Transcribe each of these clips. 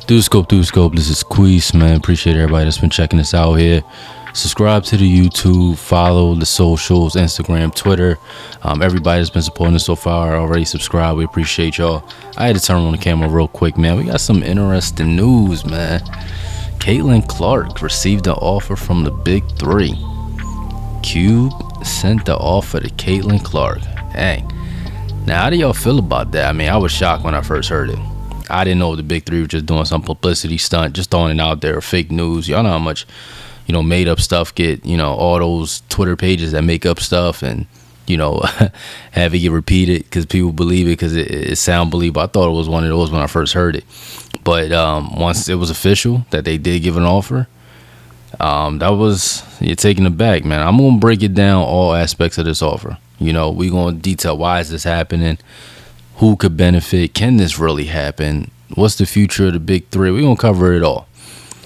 Through scope. This is Queese, man. Appreciate everybody that's been checking us out here. Subscribe to the YouTube, follow the socials, Instagram, Twitter. Everybody that's been supporting us so far already subscribed. We appreciate y'all. I had to turn on the camera real quick, man. We got some interesting news, man. Caitlin Clark received an offer from the Big Three. Cube sent the offer to Caitlin Clark. Hey, now how do y'all feel about that? I mean, I was shocked when I first heard it. I didn't know the Big Three were just doing some publicity stunt, just throwing it out there, fake news. Y'all know how much, made up stuff get, all those Twitter pages that make up stuff and, have it get repeated because people believe it because it sound believable. I thought it was one of those when I first heard it. But once it was official that they did give an offer, you're taking it back, man. I'm going to break it down, all aspects of this offer. We're going to detail why is this happening, who could benefit, can this really happen, what's the future of the Big Three. We're going to cover it all.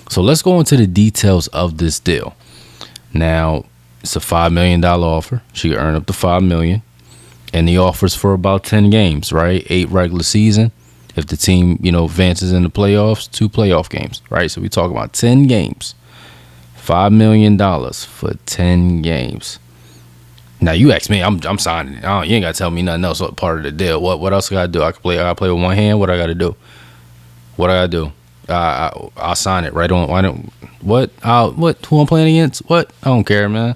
So let's go into the details of this deal. Now, it's a $5 million offer. She could earn up to $5 million. And the offer's for about 10 games, right? 8 regular season. If the team, advances in the playoffs, 2 playoff games, right? So we talk about 10 games. $5 million for 10 games. Now you ask me, I'm signing it. You ain't gotta tell me nothing else. Part of the deal. What else I gotta do? I gotta play with one hand. What I gotta do? I'll sign it right on. Who I'm playing against? What? I don't care, man.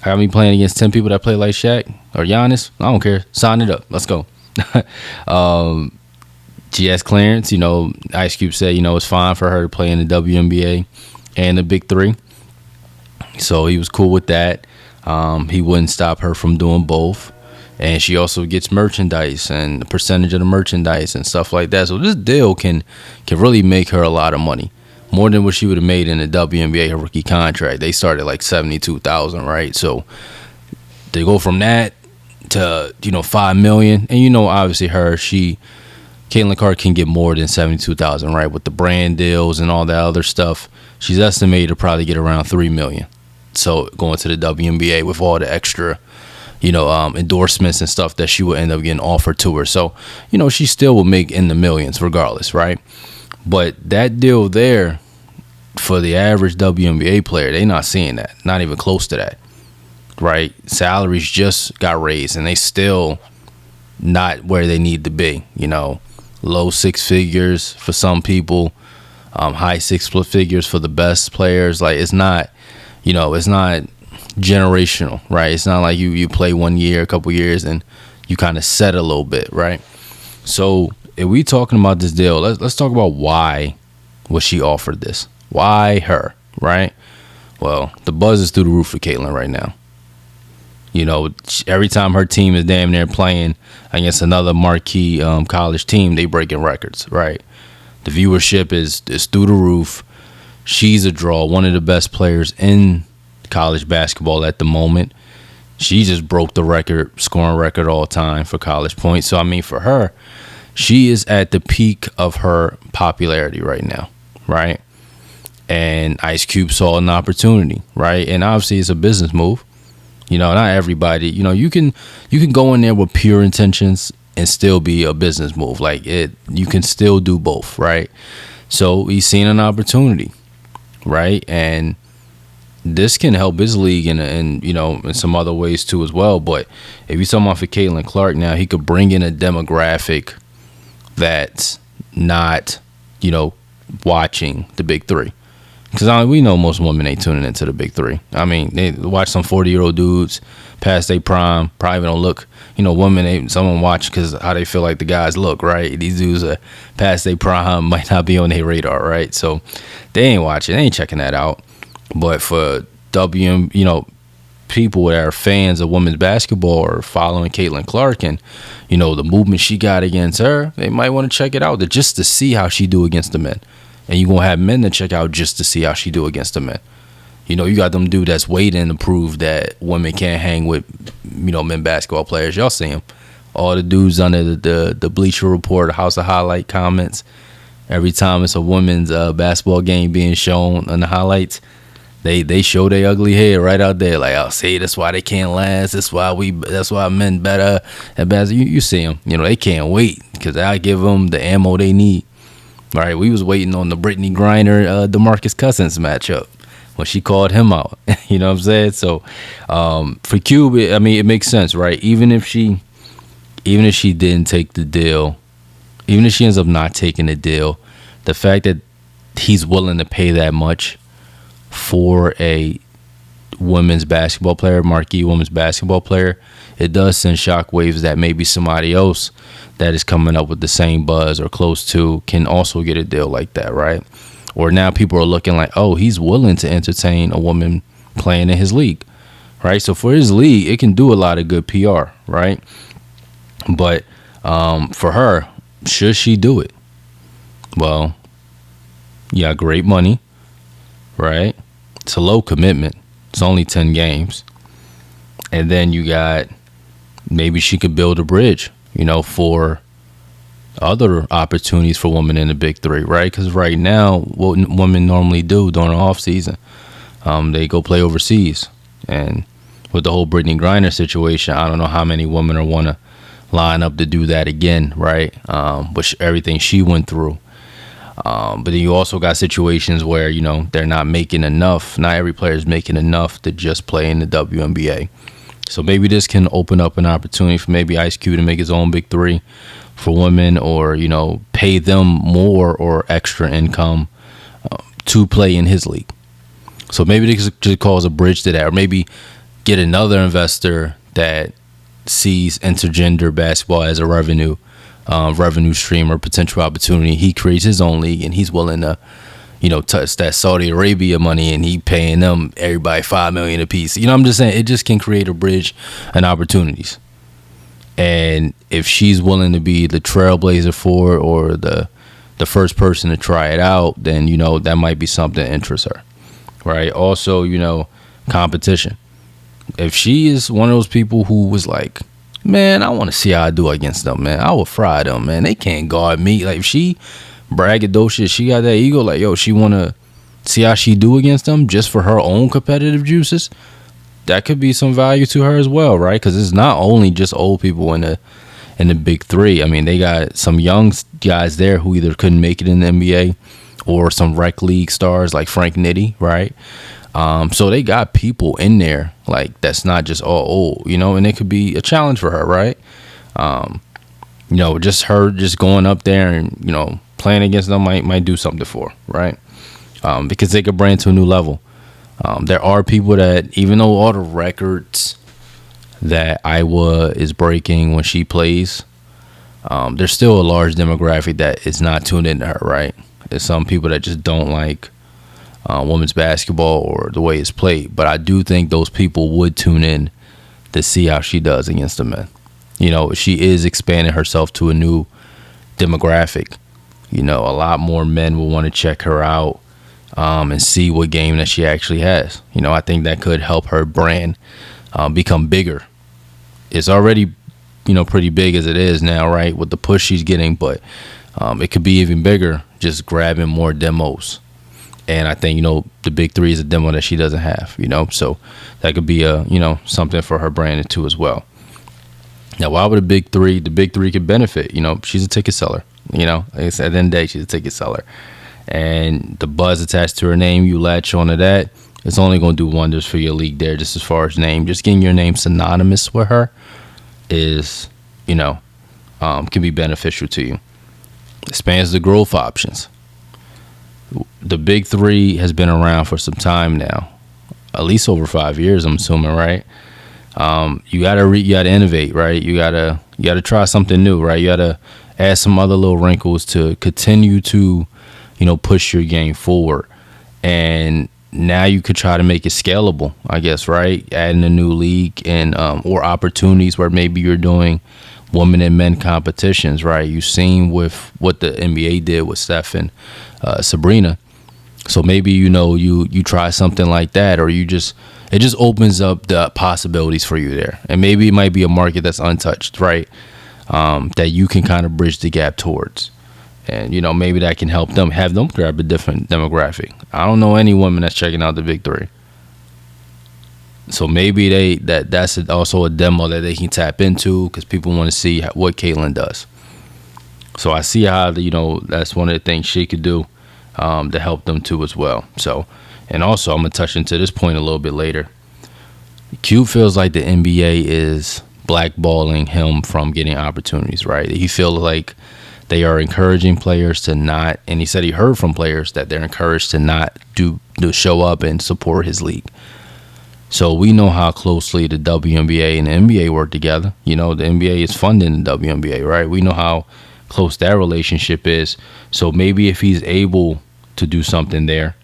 I got me playing against 10 people that play like Shaq or Giannis. I don't care. Sign it up. Let's go. She has clearance. Ice Cube said, it's fine for her to play in the WNBA and the Big Three. So he was cool with that. He wouldn't stop her from doing both. And she also gets merchandise and a percentage of the merchandise and stuff like that. So this deal can really make her a lot of money. More than what she would have made in the WNBA, her rookie contract. They started like $72,000, right? So they go from that to, $5 million. And obviously Caitlin Clark can get more than $72,000, right? With the brand deals and all that other stuff. She's estimated to probably get around $3 million. So going to the WNBA with all the extra, endorsements and stuff that she would end up getting offered to her. So, she still will make in the millions regardless, right? But that deal there for the average WNBA player, they not seeing that. Not even close to that, right? Salaries just got raised and they still not where they need to be, low 6 figures for some people, high 6 figures for the best players. Like it's not generational, right? It's not like you play 1 year, a couple years, and you kind of set a little bit, right? So if we talking about this deal, let's talk about why was she offered this? Why her, right? Well, the buzz is through the roof for Caitlin right now. Every time her team is damn near playing against another marquee college team, they breaking records, right? The viewership is through the roof. She's a draw, one of the best players in college basketball at the moment. She just broke the scoring record all time for college points. So, I mean, for her, she is at the peak of her popularity right now, right? And Ice Cube saw an opportunity, right? And obviously, it's a business move. Not everybody, you can go in there with pure intentions and still be a business move. Like you can still do both, right? So he's seen an opportunity, right? And this can help his league in some other ways too as well. But if you're talking about for Caitlin Clark now, he could bring in a demographic that's not, watching the Big Three. Because we know most women ain't tuning into the Big Three. I mean, they watch some 40-year-old dudes past their prime, probably don't look, women, someone watch because how they feel like the guys look, right? These dudes are past their prime, might not be on their radar, right? So they ain't watching, they ain't checking that out. But for people that are fans of women's basketball or following Caitlin Clark and, the movement she got against her, they might want to check it out just to see how she do against the men. And you're going to have men to check out just to see how she do against the men. You got them dudes that's waiting to prove that women can't hang with, men basketball players. Y'all see them. All the dudes under the Bleacher Report, the House of Highlight comments. Every time it's a women's basketball game being shown on the highlights, they show their ugly head right out there. Like, I'll say that's why they can't last. That's why men better at basketball. You see them. They can't wait because I give them the ammo they need. right? We was waiting on the Brittany Griner, DeMarcus Cousins matchup when she called him out. You know what I'm saying? So for Cube, I mean, it makes sense, right? Even if she didn't take the deal, even if she ends up not taking the deal, the fact that he's willing to pay that much for a women's basketball player, marquee women's basketball player, it does send shockwaves that maybe somebody else that is coming up with the same buzz or close to can also get a deal like that, right? Or now people are looking like, oh, he's willing to entertain a woman playing in his league, right? So for his league, it can do a lot of good PR, right? But for her, should she do it? Well, you got great money, right? It's a low commitment. It's only 10 games. And then you got, maybe she could build a bridge, for other opportunities for women in the big three, right? Because right now, what women normally do during the off season, they go play overseas. And with the whole Brittany Griner situation, I don't know how many women are want to line up to do that again, right? But everything she went through. But then you also got situations where, they're not making enough. Not every player is making enough to just play in the WNBA. So maybe this can open up an opportunity for maybe Ice Cube to make his own big three for women, or, pay them more or extra income to play in his league. So maybe this could cause a bridge to that, or maybe get another investor that sees intergender basketball as a revenue stream or potential opportunity. He creates his own league, and he's willing to, touch that Saudi Arabia money, and he paying them everybody $5 million a piece. I'm just saying, it just can create a bridge and opportunities. And if she's willing to be the trailblazer for it, or the first person to try it out, then that might be something that interests her, right? Also, competition. If she is one of those people who was like, man, I want to see how I do against them, man, I will fry them, man, they can't guard me. Like, if she braggadocious, she got that ego, like, yo, she want to see how she do against them just for her own competitive juices, that could be some value to her as well, right? Because it's not only just old people in the big three. I mean, they got some young guys there who either couldn't make it in the NBA, or some rec league stars like Frank Nitti, right? So they got people in there like that's not just all old, and it could be a challenge for her, right? Just her just going up there and playing against them might do something for her, right? Because they could bring it to a new level. There are people that, even though all the records that Iowa is breaking when she plays, there's still a large demographic that is not tuned into her, right? There's some people that just don't like women's basketball or the way it's played. But I do think those people would tune in to see how she does against the men. She is expanding herself to a new demographic. A lot more men will want to check her out and see what game that she actually has. I think that could help her brand become bigger. It's already, pretty big as it is now, right, with the push she's getting. But it could be even bigger, just grabbing more demos. And I think, the big three is a demo that she doesn't have, so that could be something for her brand too as well. Now, why would the big three could benefit? She's a ticket seller, like I said, at the end of the day, she's a ticket seller. And the buzz attached to her name, you latch onto that, it's only going to do wonders for your league there, just as far as name. Just getting your name synonymous with her is, can be beneficial to you. Expands the growth options. The big three has been around for some time now, at least over 5 years, I'm assuming, right? You gotta innovate, right? You gotta try something new, right? You gotta add some other little wrinkles to continue to, push your game forward. And now you could try to make it scalable, I guess, right? Adding a new league and or opportunities where maybe you're doing women and men competitions, right? You've seen with what the NBA did with Steph and Sabrina. So maybe you try something like that, or it just opens up the possibilities for you there. And maybe it might be a market that's untouched, right? That you can kind of bridge the gap towards. And maybe that can help them, have them grab a different demographic. I don't know any woman that's checking out the big three. So maybe that's also a demo that they can tap into, because people want to see what Caitlin does. So I see how that's one of the things she could do to help them too as well. So, and also I'm gonna touch into this point a little bit later. Q feels like the NBA is blackballing him from getting opportunities. Right? He feels like they are encouraging players to not, and he said he heard from players that they're encouraged to not to show up and support his league. So we know how closely the WNBA and the NBA work together. The NBA is funding the WNBA, right? We know how close that relationship is. So maybe if he's able to do something there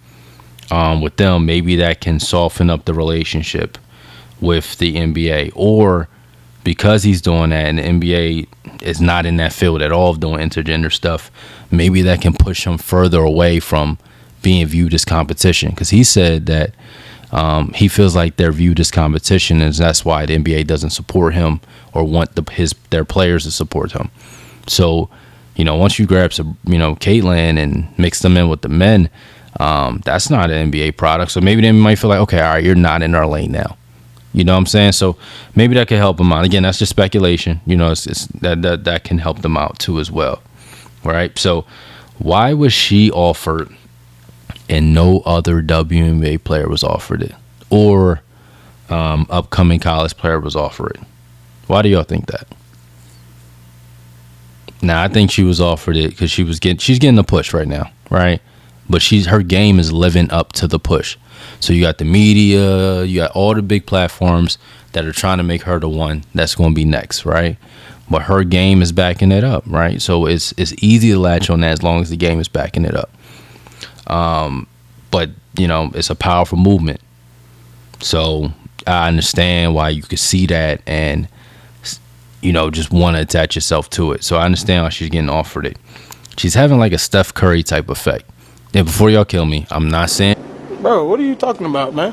with them, maybe that can soften up the relationship with the NBA. Or because he's doing that and the NBA is not in that field at all of doing intergender stuff, maybe that can push him further away from being viewed as competition. Because he said that he feels like they're viewed as competition, and that's why the NBA doesn't support him or want their players to support him. So, once you grab some, Caitlyn and mix them in with the men, that's not an NBA product. So maybe they might feel like, okay, all right, you're not in our lane now. You know what I'm saying? So maybe that could help them out. Again, that's just speculation. It's that can help them out too as well. Right? So why was she offered and no other WNBA player was offered it, or upcoming college player was offered it? Why do y'all think that? Now, I think she was offered it because she's getting the push right now, right? But her game is living up to the push. So you got the media, you got all the big platforms that are trying to make her the one that's going to be next, right? But her game is backing it up, right? So it's easy to latch on that as long as the game is backing it up. But it's a powerful movement. So I understand why you could see that and just want to attach yourself to it. So I understand why she's getting offered it. She's having like a Steph Curry type effect. And before y'all kill me, I'm not saying, Bro, what are you talking about, man?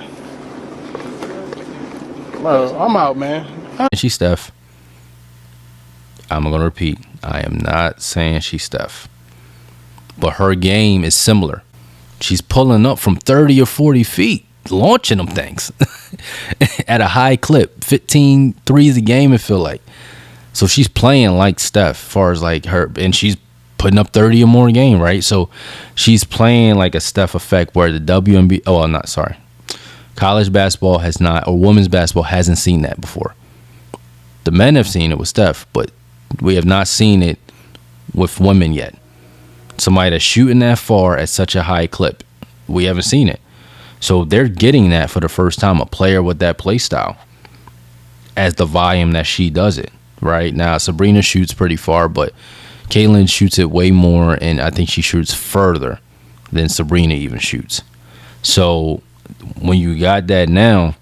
Bro, I'm out, man. she's Steph. I'm gonna repeat, I am not saying she's Steph, but her game is similar. She's pulling up from 30 or 40 feet, launching them things at a high clip, 15 threes a game, it feel like. So she's playing like Steph, as far as like her, and she's putting up 30 or more a game, right? So she's playing like a Steph effect where the WNBA, college basketball has not, or women's basketball hasn't seen that before. The men have seen it with Steph, but we have not seen it with women yet. Somebody that's shooting that far at such a high clip, we haven't seen it. So they're getting that for the first time, a player with that play style, as the volume that she does it. Right now, Sabrina shoots pretty far, but Caitlyn shoots it way more, and I think she shoots further than Sabrina even shoots. So when you got that now,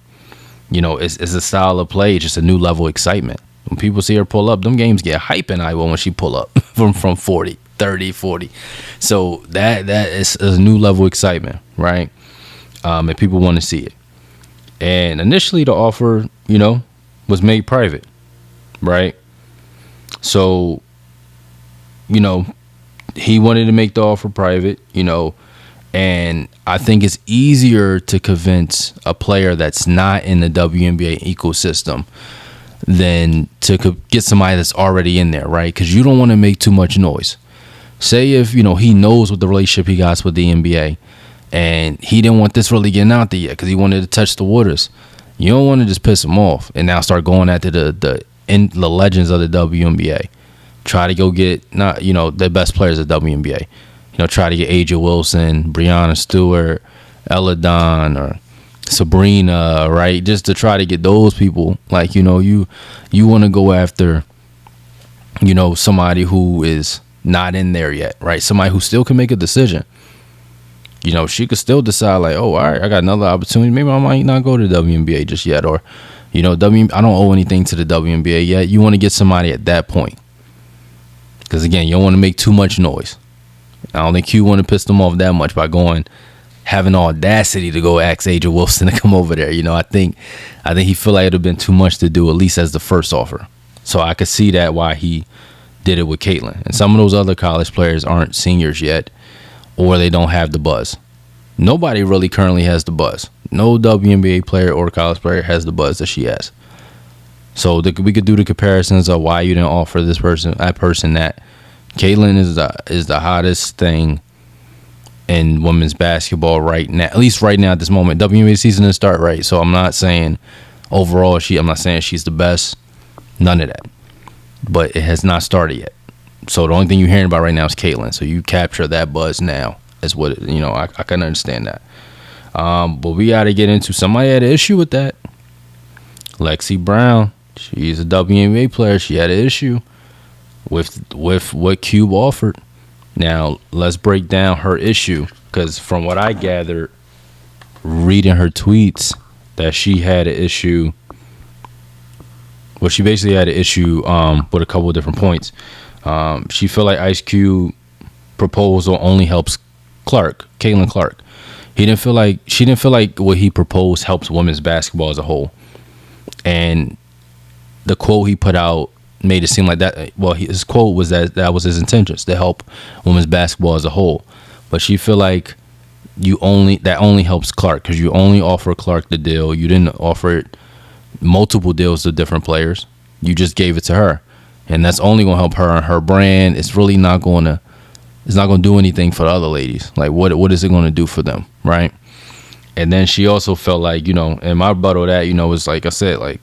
it's a style of play, just a new level of excitement. When people see her pull up, them games get hype in Iowa when she pull up from 40, 30, 40. So that is a new level of excitement, right? And people want to see it. And initially the offer, was made private. Right? So, he wanted to make the offer private, and I think it's easier to convince a player that's not in the WNBA ecosystem than to get somebody that's already in there, right? Because you don't want to make too much noise. Say if, he knows what the relationship he got with the NBA, and he didn't want this really getting out there yet because he wanted to touch the waters. You don't want to just piss him off and now start going after the legends of the WNBA. Try to go get the best players of the WNBA. Try to get Aja Wilson, Breanna Stewart, Ella Dawn, or Sabrina, right? Just to try to get those people. Like, you want to go after, somebody who is not in there yet, right? Somebody who still can make a decision. She could still decide like, oh, all right, I got another opportunity. Maybe I might not go to the WNBA just yet, or I don't owe anything to the WNBA yet. You want to get somebody at that point. Because, again, you don't want to make too much noise. I don't think Q want to piss them off that much by having the audacity to go ask Aja Wilson to come over there. I think he feel like it would have been too much to do, at least as the first offer. So I could see that why he did it with Caitlyn. And some of those other college players aren't seniors yet, or they don't have the buzz. Nobody really currently has the buzz. No WNBA player or college player has the buzz that she has. So we could do the comparisons of why you didn't offer that person that Caitlyn is the hottest thing in women's basketball right now. At least right now at this moment. WNBA season didn't start right, so I'm not saying overall I'm not saying she's the best. None of that. But it has not started yet. So the only thing you're hearing about right now is Caitlyn. So you capture that buzz now. Is what I can understand that. But we got to get into somebody had an issue with that. Lexi Brown. She's a WNBA player. She had an issue with what Cube offered. Now let's break down her issue, because from what I gathered, reading her tweets, that she had an issue. Well, she basically had an issue with a couple of different points. She felt like Ice Cube proposal only helps Caitlin Clark. She didn't feel like what he proposed helps women's basketball as a whole. And the quote he put out made it seem like that. Well, his quote was that was his intentions, to help women's basketball as a whole. But she feel like that only helps Clark, because you only offer Clark the deal. You didn't offer it multiple deals to different players. You just gave it to her, and that's only gonna help her and her brand. It's really not gonna do anything for the other ladies. Like what is it gonna do for them, right? And then she also felt like, and my rebuttal to that, was like I said, like,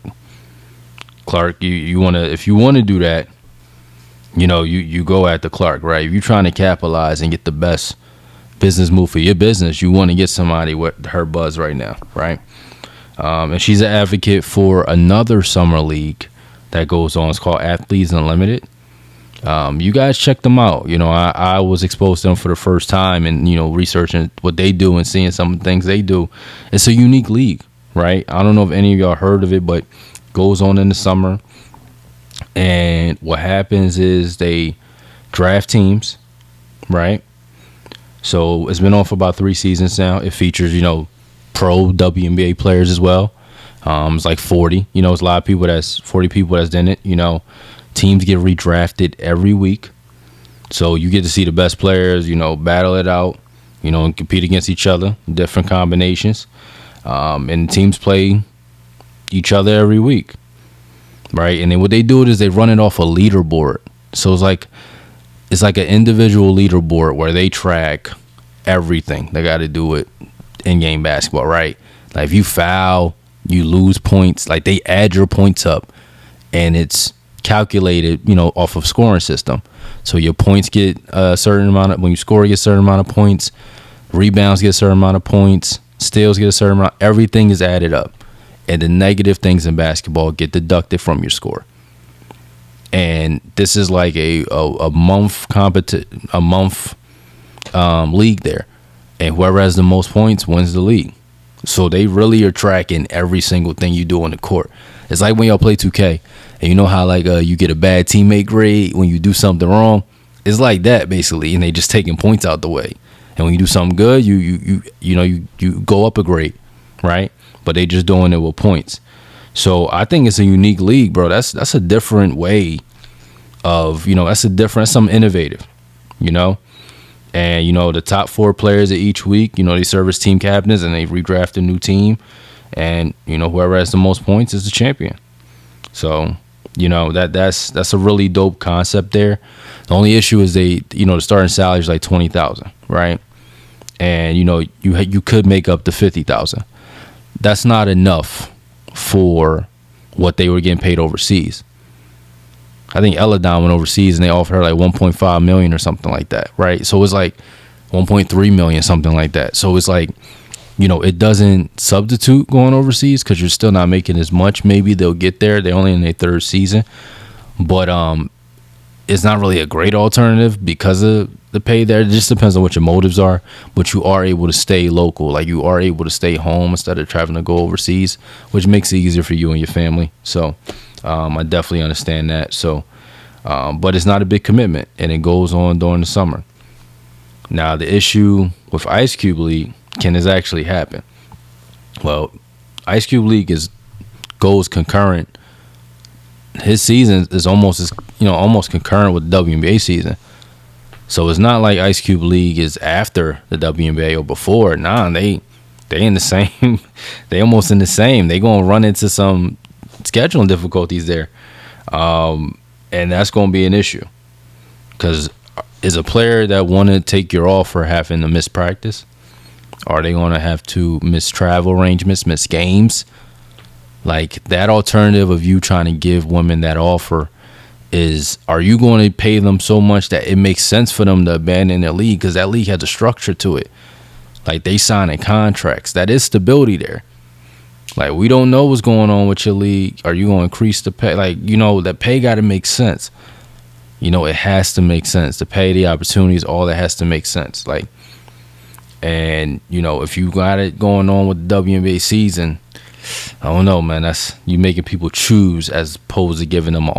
Clark, if you wanna do that, you go at the Clark, right? If you're trying to capitalize and get the best business move for your business, you want to get somebody with her buzz right now, right? And she's an advocate for another summer league that goes on. It's called Athletes Unlimited. You guys check them out. I was exposed to them for the first time, and researching what they do and seeing some of the things they do. It's a unique league, right? I don't know if any of y'all heard of it, but goes on in the summer. And what happens is they draft teams, right? So it's been on for about 3 seasons now. It features, pro WNBA players as well. It's like 40. It's a lot of people. That's 40 people that's in it. Teams get redrafted every week, so you get to see the best players. Battle it out. And compete against each other, different combinations. And teams play each other every week, right? And then what they do is they run it off a leaderboard. So it's like an individual leaderboard where they track everything they got to do with in-game basketball, right? Like if you foul, you lose points. Like they add your points up, and it's calculated, off of scoring system. So your points get a certain amount of, when you score, you get a certain amount of points. Rebounds get a certain amount of points. Steals get a certain amount. Everything is added up, and the negative things in basketball get deducted from your score. And this is like a month league there, and whoever has the most points wins the league. So they really are tracking every single thing you do on the court. It's like when y'all play 2K, and you know how like you get a bad teammate grade when you do something wrong. It's like that basically, and they just taking points out the way. And when you do something good, you go up a grade, right? But they just doing it with points. So I think it's a unique league, bro. That's a different way of, that's something innovative, And, the top 4 players of each week, they serve as team captains, and they redraft a new team. And, whoever has the most points is the champion. So, that's a really dope concept there. The only issue is the starting salary is like $20,000, right? And, you could make up to $50,000. That's not enough for what they were getting paid overseas. I think Eladon went overseas and they offered her like $1.5 million or something like that, right? So it's like $1.3 million, something like that. So it's like, it doesn't substitute going overseas, because you're still not making as much. Maybe they'll get there. They're only in their 3rd season, but it's not really a great alternative because of the pay there. It just depends on what your motives are, but you are able to stay local. Like you are able to stay home instead of traveling to go overseas, which makes it easier for you and your family. So I definitely understand that. So, but it's not a big commitment, and it goes on during the summer. Now, the issue with Ice Cube League, can this actually happen? Well, Ice Cube League goes concurrent. His season is almost concurrent with the WNBA season. So it's not like Ice Cube League is after the WNBA or before. Nah, they in the same. They almost in the same. They gonna run into some scheduling difficulties there, and that's gonna be an issue, because is a player that want to take your offer having to miss practice? Are they going to have to miss travel arrangements, miss games? Like, that alternative of you trying to give women that offer is, are you going to pay them so much that it makes sense for them to abandon their league? Because that league has a structure to it. Like, they signing contracts. That is stability there. Like, we don't know what's going on with your league. Are you going to increase the pay? Like, that pay got to make sense. It has to make sense. The pay, the opportunities, all that has to make sense. Like, and, if you got it going on with the WNBA season, I don't know, man. That's you making people choose as opposed to giving them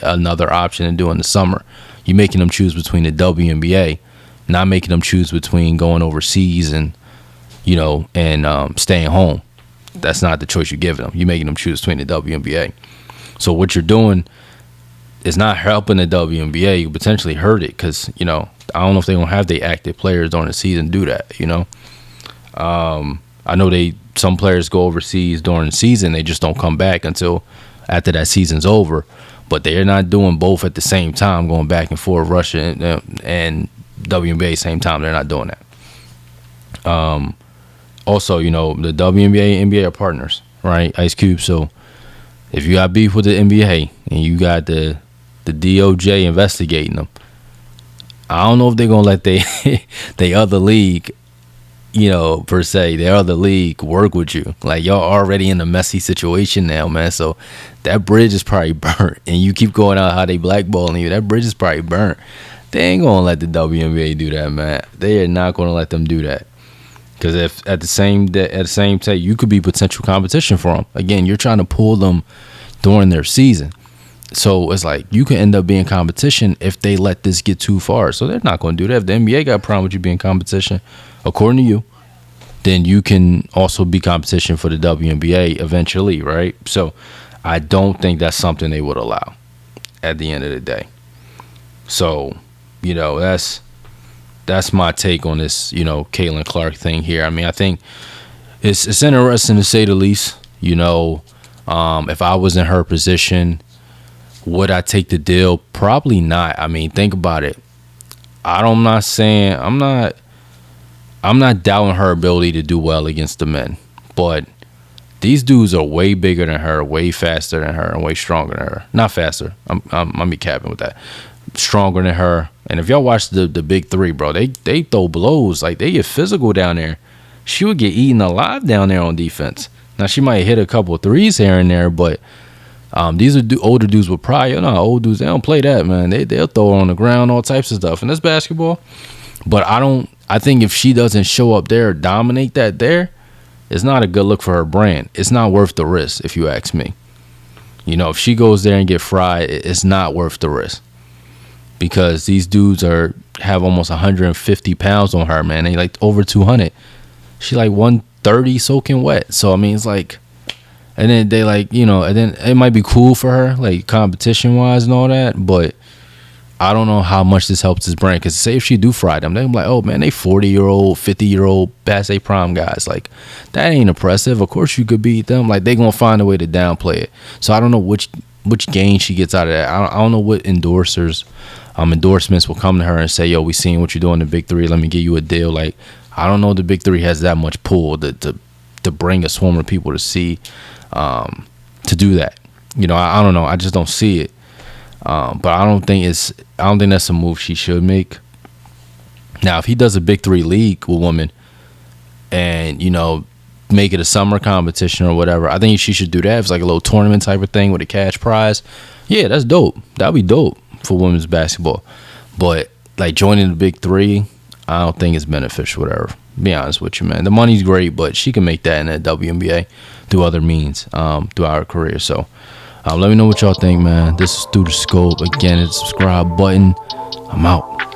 another option to do in the summer. You making them choose between the WNBA, not making them choose between going overseas and staying home. That's not the choice you're giving them. You're making them choose between the WNBA. So what you're doing is not helping the WNBA. You potentially hurt it because I don't know if they don't have the active players during the season do that. I know some players go overseas during the season. They just don't come back until after that season's over. But they're not doing both at the same time, going back and forth, Russia and WNBA same time. They're not doing that. Also, the WNBA and NBA are partners, right? Ice Cube. So if you got beef with the NBA and you got the DOJ investigating them, I don't know if they're gonna let they other league, per se, their other league work with you. Like, y'all already in a messy situation now, man. So that bridge is probably burnt. And you keep going out how they blackballing you. That bridge is probably burnt. They ain't gonna let the WNBA do that, man. They are not gonna let them do that. Because if at the same time, you could be potential competition for them. Again, you're trying to pull them during their season. So it's like you can end up being competition if they let this get too far. So they're not going to do that. If the NBA got a problem with you being competition, according to you, then you can also be competition for the WNBA eventually, right? So I don't think that's something they would allow at the end of the day. So, that's my take on this, Caitlin Clark thing here. I mean, I think it's interesting to say the least. If I was in her position, would I take the deal? Probably not. I mean, think about it. I'm not doubting her ability to do well against the men, but these dudes are way bigger than her, way faster than her, and way stronger than her. Not faster. I'm be capping with that. Stronger than her. And if y'all watch the big three, bro, they throw blows. Like, they get physical down there. She would get eaten alive down there on defense. Now, she might hit a couple of threes here and there, but these are older dudes with pride. Old dudes, they don't play that, man. They'll throw her on the ground, all types of stuff. And that's basketball. But I think if she doesn't show up there or dominate that there, it's not a good look for her brand. It's not worth the risk, if you ask me. If she goes there and get fried, it's not worth the risk. Because these dudes have almost 150 pounds on her, man. They like over 200. She like 130 soaking wet. So, I mean, it's like, and then they like, and then it might be cool for her, like competition wise and all that. But I don't know how much this helps his brand. Because say if she do fry them, they're like, oh, man, they 40-year-old, 50-year-old, past their prime guys. Like, that ain't impressive. Of course you could beat them. Like, they going to find a way to downplay it. So I don't know which gain she gets out of that. I don't know what endorsements will come to her and say, yo, we seen what you're doing in the big three. Let me give you a deal. Like, I don't know if the big three has that much pull to bring a swarm of people to see, to do that. I don't know. I just don't see it. But I don't think that's a move she should make. Now, if he does a big three league with women and, make it a summer competition or whatever, I think she should do that. If it's like a little tournament type of thing with a cash prize. Yeah, that's dope. That'd be dope for women's basketball. But like joining the big three, I don't think it's beneficial, whatever. Be honest with you, man. The money's great, but she can make that in the WNBA through other means throughout her career. So let me know what y'all think, man. This is Through the Scope. Again, hit the subscribe button. I'm out.